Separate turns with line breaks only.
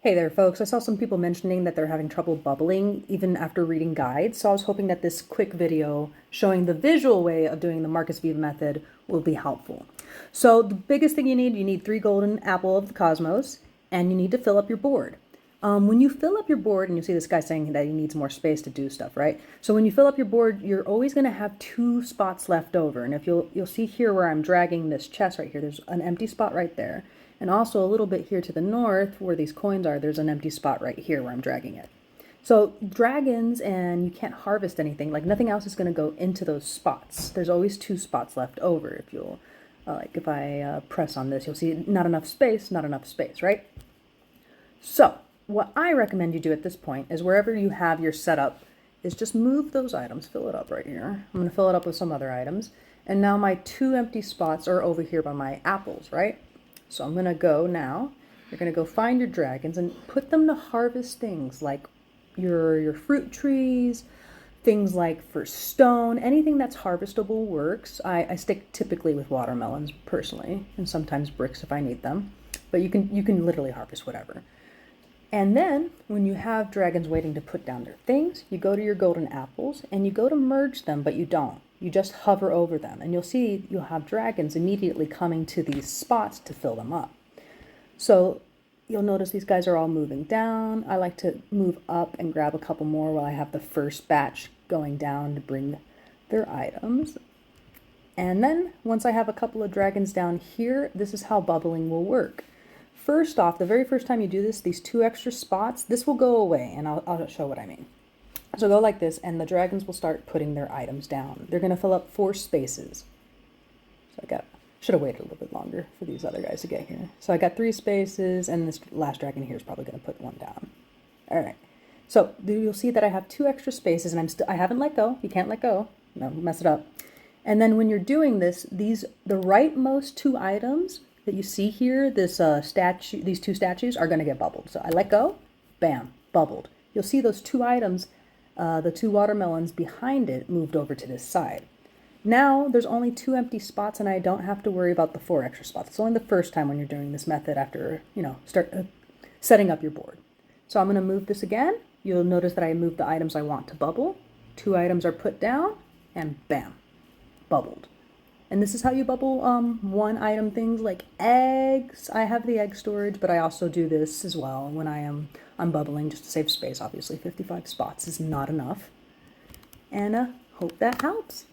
Hey there, folks. I saw some people mentioning that they're having trouble bubbling even after reading guides, so I was hoping that this quick video showing the visual way of doing the Marcus Viva method will be helpful. So the biggest thing you need 3 golden apple of the cosmos, and you need to fill up your board. When you fill up your board, and you see this guy saying that he needs more space to do stuff, right? So when you fill up your board, you're always going to have 2 spots left over. And if you'll see here where I'm dragging this chest right here, there's an empty spot right there. And also a little bit here to the north where these coins are, there's an empty spot right here where I'm dragging it. So dragons, and you can't harvest anything, like nothing else is going to go into those spots. There's always 2 spots left over. If you'll, like if I press on this, you'll see not enough space, right? So what I recommend you do at this point is wherever you have your setup is just move those items, fill it up right here. I'm going to fill it up with some other items. And now my 2 empty spots are over here by my apples, right? So I'm going to go now, you're going to go find your dragons and put them to harvest things like your fruit trees, things like for stone, anything that's harvestable works. I stick typically with watermelons personally, and sometimes bricks if I need them, but you can literally harvest whatever. And then when you have dragons waiting to put down their things, you go to your golden apples and you go to merge them, but you don't. You just hover over them, and you'll see you'll have dragons immediately coming to these spots to fill them up. So you'll notice these guys are all moving down. I like to move up and grab a couple more while I have the first batch going down to bring their items. And then once I have a couple of dragons down here, this is how bubbling will work. First off, the very first time you do this, these 2 extra spots, this will go away, and I'll show what I mean. So go like this, and the dragons will start putting their items down. They're going to fill up 4 spaces. So should have waited a little bit longer for these other guys to get here. So I got 3 spaces, and this last dragon here is probably going to put 1 down. All right. So you'll see that I have 2 extra spaces, and I haven't let go. You can't let go. No, mess it up. And then when you're doing this, the rightmost 2 items that you see here, this statue, these 2 statues are going to get bubbled. So I let go, bam, bubbled. You'll see those 2 items. The 2 watermelons behind it moved over to this side. Now there's only 2 empty spots, and I don't have to worry about the 4 extra spots. It's only the first time when you're doing this method after, start setting up your board. So I'm going to move this again. You'll notice that I moved the items I want to bubble. 2 items are put down, and bam, bubbled. And this is how you bubble 1 item things like eggs. I have the egg storage, but I also do this as well when I'm bubbling just to save space. Obviously, 55 spots is not enough. And hope that helps.